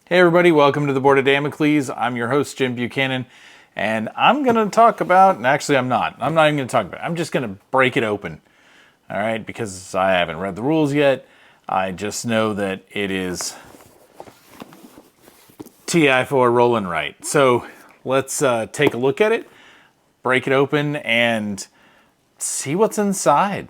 Hey everybody, welcome to the Board of Damocles. I'm your host, Jim Buchanan, and I'm going to talk about, and actually I'm not even going to talk about it. I'm just going to break it open, all right, because I haven't read the rules yet. I just know that it is TI4 rolling right. So let's take a look at it, break it open, and see what's inside.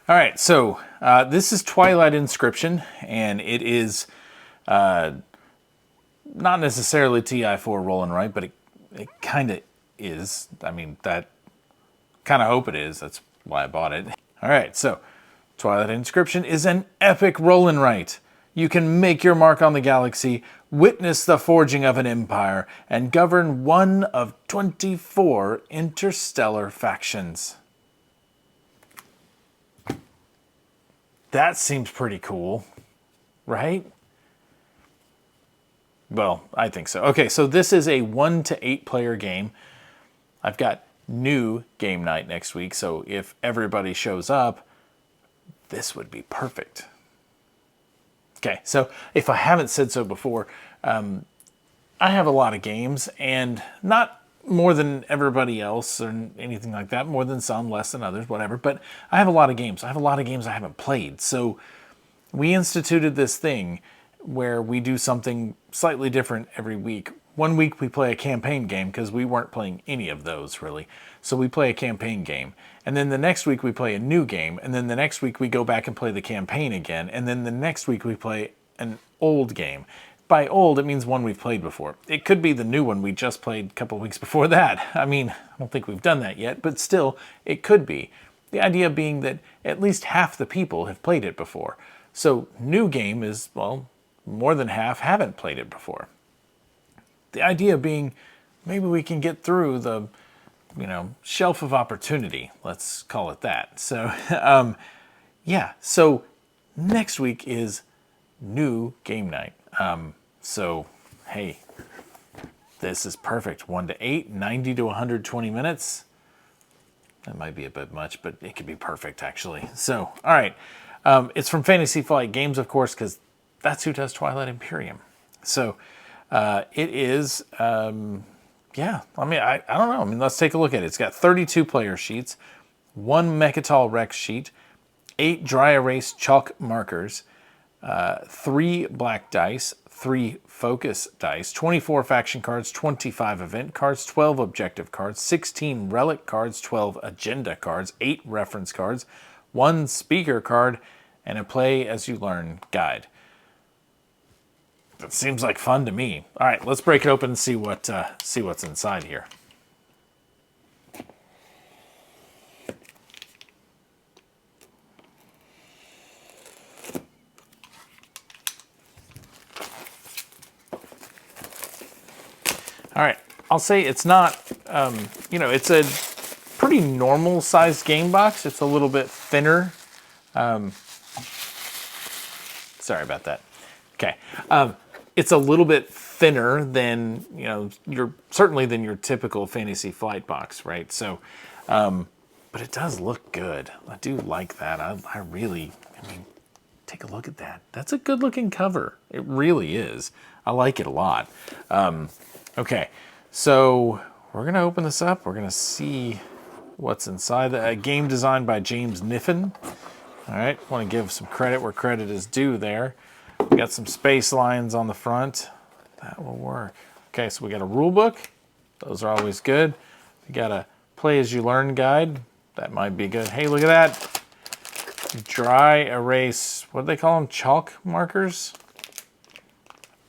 All right, so this is Twilight Inscription, and it is not necessarily TI4 rolling right, but it kind of is. I mean, that kind of hope it is. That's why I bought it. All right, so Twilight Inscription is an epic roll and write. You can make your mark on the galaxy, witness the forging of an empire, and govern one of 24 interstellar factions. That seems pretty cool, right? Well, I think so. Okay, so this is a 1 to 8 player game. I've got new game night next week, so if everybody shows up, this would be perfect. Okay, so if I haven't said so before, I have a lot of games, and not more than everybody else or anything like that, more than some, less than others, whatever, but I have a lot of games. I have a lot of games I haven't played, so we instituted this thing where we do something slightly different every week. One week we play a campaign game because we weren't playing any of those really. So we play a campaign game. And then the next week we play a new game. And then the next week we go back and play the campaign again. And then the next week we play an old game. By old, it means one we've played before. It could be the new one we just played a couple weeks before that. I mean, I don't think we've done that yet, but still, it could be. The idea being that at least half the people have played it before. So new game is, well, more than half haven't played it before. The idea being maybe we can get through the, shelf of opportunity. Let's call it that. So, yeah. So next week is new game night. So, hey, this is perfect. 1 to 8, 90 to 120 minutes. That might be a bit much, but it could be perfect actually. So, all right. It's from Fantasy Flight Games, of course, because that's who does Twilight Imperium. So it is, yeah, I mean, I don't know. I mean, let's take a look at it. It's got 32 player sheets, 1 Mechatol Rex sheet, 8 dry erase chalk markers, 3 black dice, 3 focus dice, 24 faction cards, 25 event cards, 12 objective cards, 16 relic cards, 12 agenda cards, 8 reference cards, 1 speaker card, and a play as you learn guide. That seems like fun to me. All right, let's break it open and see what's inside here. All right, I'll say it's not, it's a pretty normal sized game box. It's a little bit thinner. Sorry about that. Okay. It's a little bit thinner than, certainly than your typical Fantasy Flight box, right? So, but it does look good. I do like that. I mean, take a look at that. That's a good looking cover. It really is. I like it a lot. Okay, so we're going to open this up. We're going to see what's inside. A game designed by James Kniffen. All right, want to give some credit where credit is due there. We got some space lines on the front. That will work. Okay, so we got a rule book. Those are always good. We got a play as you learn guide. That might be good. Hey, look at that. Dry erase, what do they call them? Chalk markers?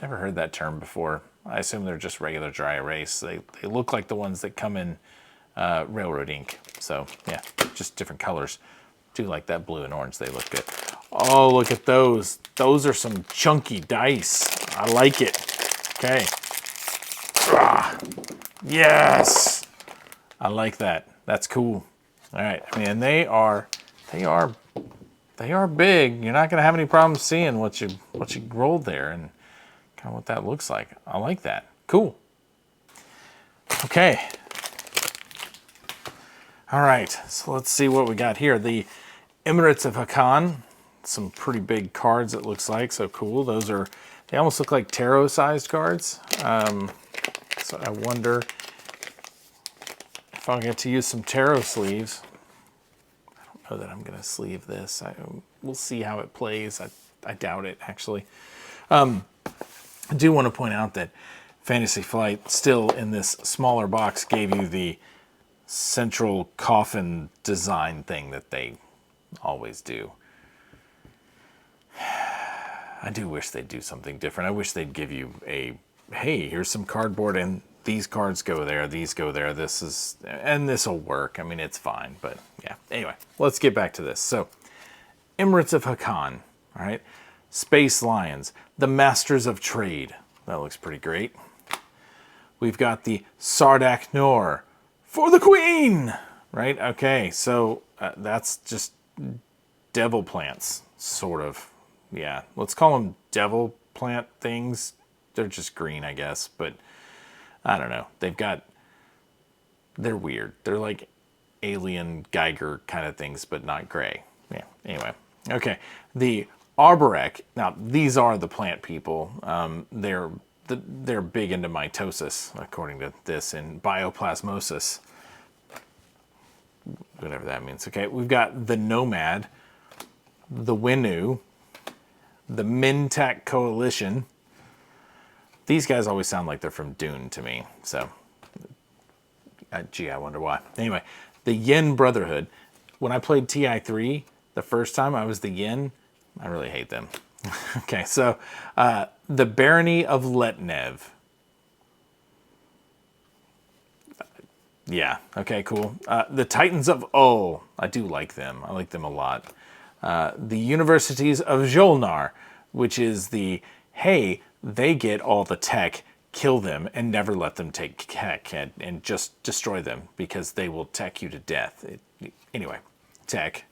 Never heard that term before. I assume they're just regular dry erase. They look like the ones that come in railroad ink. So yeah, just different colors. Do like that blue and orange. They look good. Oh, look at those. Those are some chunky dice. I like it. Okay. Ah, yes. I like that. That's cool. All right. I mean, they are big. You're not going to have any problems seeing what you rolled there and kind of what that looks like. I like that. Cool. Okay. All right, so let's see what we got here. The Emirates of Hakan. Some pretty big cards, it looks like. So cool. Those are, they almost look like tarot-sized cards. So I wonder if I'll get to use some tarot sleeves. I don't know that I'm going to sleeve this. We'll see how it plays. I doubt it, actually. I do want to point out that Fantasy Flight, still in this smaller box, gave you the central coffin design thing that they always do. I do wish they'd do something different. I wish they'd give you a, hey, here's some cardboard and these cards go there, these go there, this is, and this will work. I mean, it's fine, but yeah. Anyway, let's get back to this. So, Emirates of Hakan, all right? Space Lions, the Masters of Trade. That looks pretty great. We've got the Sardak Nor, for the Queen, right? Okay, so that's just devil plants, sort of. Yeah, let's call them devil plant things. They're just green, I guess, but I don't know. They're weird. They're like alien Geiger kind of things, but not gray. Yeah, anyway. Okay, the Arborec. Now, these are the plant people. They're big into mitosis, according to this, and bioplasmosis. Whatever that means. Okay, we've got the Nomad, the Winu, the Mintak Coalition. These guys always sound like they're from Dune to me, so gee, I wonder why. Anyway, the Yin Brotherhood. When I played TI3 the first time, I was the Yin. I really hate them. Okay, so the Barony of Letnev. Yeah, okay, cool. The Titans of Ul. I do like them. I like them a lot. The Universities of Jolnar, which is the, hey, they get all the tech, kill them, and never let them take tech, and just destroy them, because they will tech you to death. Anyway, tech.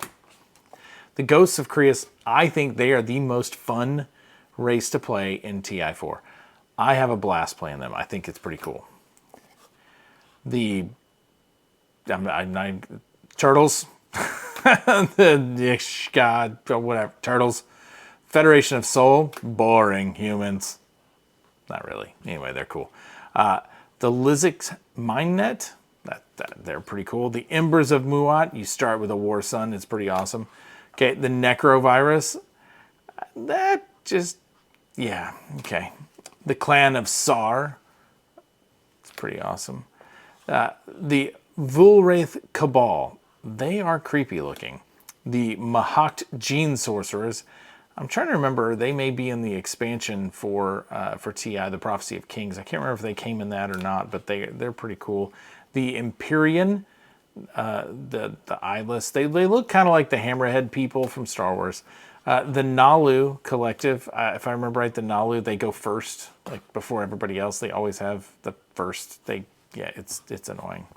The Ghosts of Creus, I think they are the most fun race to play in TI4. I have a blast playing them. I think it's pretty cool. The Turtles. God, whatever. Turtles. Federation of Soul. Boring. Humans. Not really. Anyway, they're cool. The Lizix Minenet. They're pretty cool. The Embers of Muat. You start with a War Sun. It's pretty awesome. Okay, the Necrovirus. That just, yeah, okay. The Clan of Sar. It's pretty awesome. The Vulwraith Cabal. They are creepy looking. The Mahakt Gene Sorcerers. I'm trying to remember, they may be in the expansion for TI, the Prophecy of Kings. I can't remember if they came in that or not, but they're pretty cool. The Empyrean, the eyeless, they look kind of like the Hammerhead people from Star Wars. The Nalu Collective, if I remember right, the Nalu, they go first, like before everybody else. They always have the first. Yeah, it's annoying.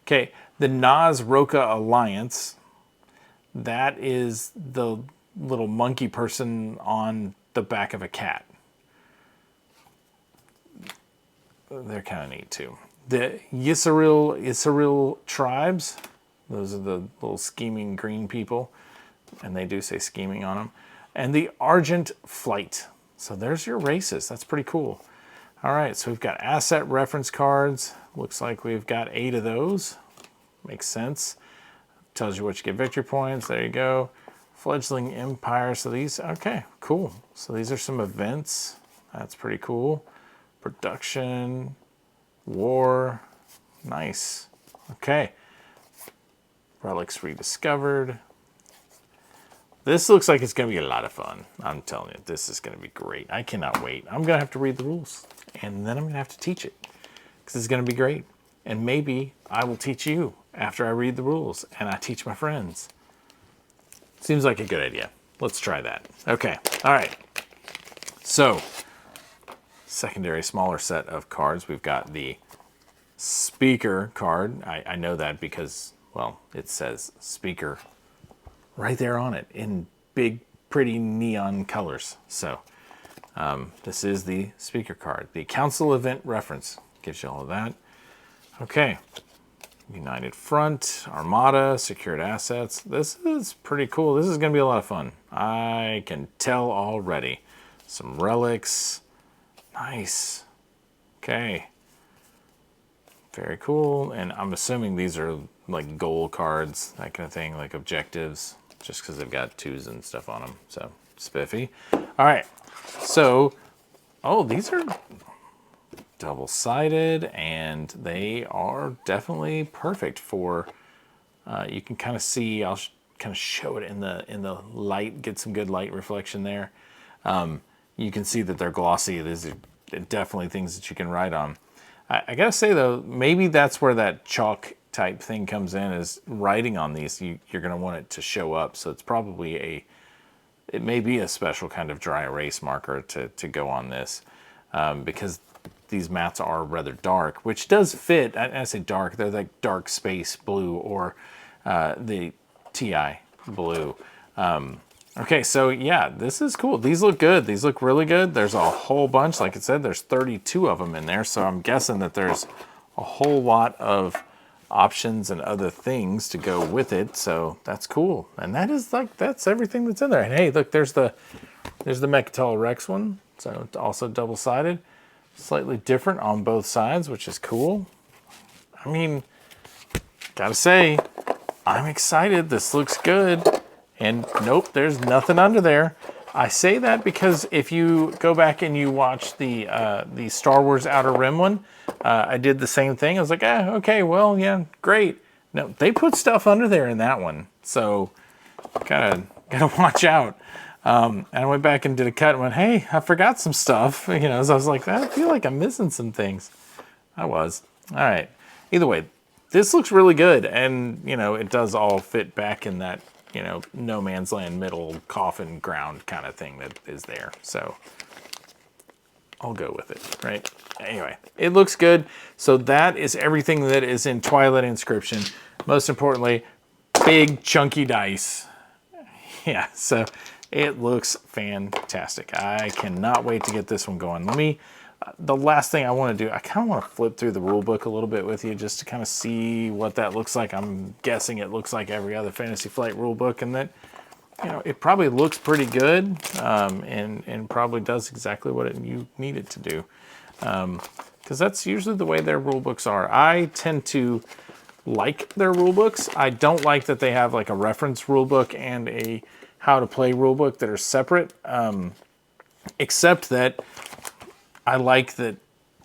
Okay, the Naz Roka Alliance. That is the little monkey person on the back of a cat. They're kind of neat too. The Yisrael tribes. Those are the little scheming green people. And they do say scheming on them. And the Argent Flight. So there's your races. That's pretty cool. All right, so we've got asset reference cards. Looks like we've got 8 of those. Makes sense. Tells you what you get victory points. There you go. Fledgling Empire. So these, okay, cool. So these are some events. That's pretty cool. Production. War. Nice. Okay. Relics rediscovered. This looks like it's going to be a lot of fun. I'm telling you, this is going to be great. I cannot wait. I'm going to have to read the rules. And then I'm going to have to teach it. Because it's going to be great. And maybe I will teach you after I read the rules. And I teach my friends. Seems like a good idea. Let's try that. Okay. All right. So, secondary smaller set of cards. We've got the Speaker card. I know that because, well, it says Speaker right there on it in big, pretty neon colors. So this is the Speaker card. The Council Event Reference gives you all of that. Okay. United Front, Armada, Secured Assets. This is pretty cool. This is going to be a lot of fun. I can tell already. Some relics. Nice. Okay. Very cool. And I'm assuming these are like goal cards, that kind of thing, like objectives, just because they've got 2s and stuff on them. So, spiffy. All right. So, oh, these are double-sided, and they are definitely perfect for, you can kind of see, I'll kind of show it in the light, get some good light reflection there. You can see that they're glossy. These are definitely things that you can write on. I gotta say though, maybe that's where that chalk type thing comes in, is writing on these. You're gonna want it to show up, so it's probably it may be a special kind of dry erase marker to go on this, because these mats are rather dark, which does fit. I say dark, they're like dark space blue, or the TI blue. Okay, so yeah, this is cool. These look good. These look really good. There's a whole bunch. Like I said, there's 32 of them in there, so I'm guessing that there's a whole lot of options and other things to go with it, so that's cool. And that is like, that's everything that's in there. And hey, look, there's the Mechatol Rex one, so also double-sided. Slightly different on both sides, which is cool. I mean, gotta say, I'm excited. This looks good. And nope, there's nothing under there. I say that because if you go back and you watch the Star Wars Outer Rim one, I did the same thing. I was like, okay, well, yeah, great. No, they put stuff under there in that one, so gotta watch out. And I went back and did a cut and went, hey, I forgot some stuff. You know, so I was like, I feel like I'm missing some things. I was. All right. Either way, this looks really good, and you know, it does all fit back in that, you know, no man's land, middle coffin ground kind of thing that is there. So I'll go with it, right? Anyway, it looks good. So that is everything that is in Twilight Inscription. Most importantly, big chunky dice. Yeah, so it looks fantastic. I cannot wait to get this one going. Let me, the last thing I want to do, I kind of want to flip through the rule book a little bit with you just to kind of see what that looks like. I'm guessing it looks like every other Fantasy Flight rule book, and that, you know, it probably looks pretty good, and probably does exactly what you need it to do. Because that's usually the way their rule books are. I tend to like their rule books. I don't like that they have like a reference rule book and a how to play rule book that are separate, except that I like that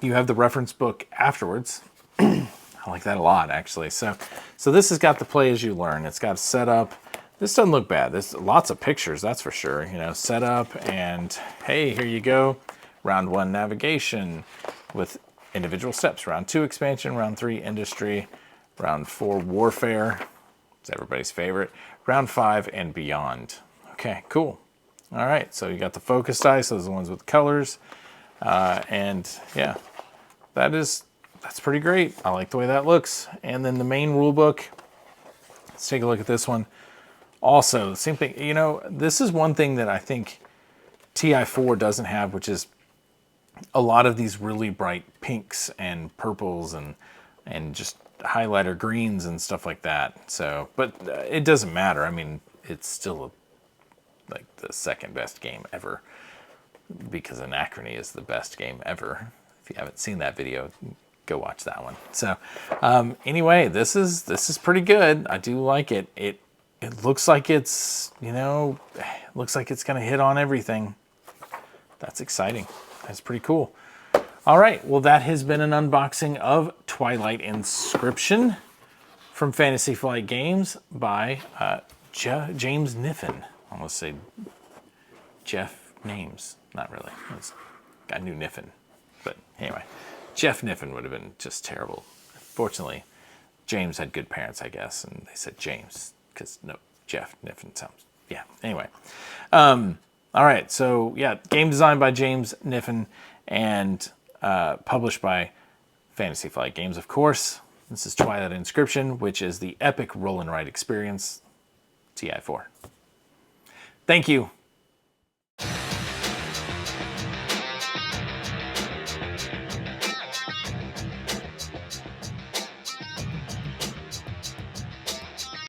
you have the reference book afterwards. I like that a lot, actually. So this has got the play as you learn. It's got setup. This doesn't look bad. There's lots of pictures, that's for sure. You know, setup, and hey, here you go. Round 1 navigation with individual steps. Round 2 expansion. Round 3 industry. Round 4 warfare. It's everybody's favorite. Round 5 and beyond. Okay, cool. All right, so you got the focus dice. Those are the ones with colors. And yeah, that's pretty great. I like the way that looks. And then the main rule book, let's take a look at this one. Also, same thing, you know, this is one thing that I think TI4 doesn't have, which is a lot of these really bright pinks and purples and just highlighter greens and stuff like that. So, but it doesn't matter. I mean, it's still like the second best game ever, because Anachrony is the best game ever. If you haven't seen that video, go watch that one. So anyway, this is pretty good. I do like it. It looks like it's, you know, it looks like it's gonna hit on everything. That's exciting. That's pretty cool. All right, well, that has been an unboxing of Twilight Inscription from Fantasy Flight Games by James Kniffen. I almost say Jeff Names. Not really. I knew Kniffen. But anyway, Jeff Kniffen would have been just terrible. Fortunately, James had good parents, I guess, and they said James, because no, Jeff Kniffen sounds, yeah. Anyway. All right, so yeah, game designed by James Kniffen and published by Fantasy Flight Games, of course. This is Twilight Inscription, which is the epic roll and write experience, TI4. Thank you.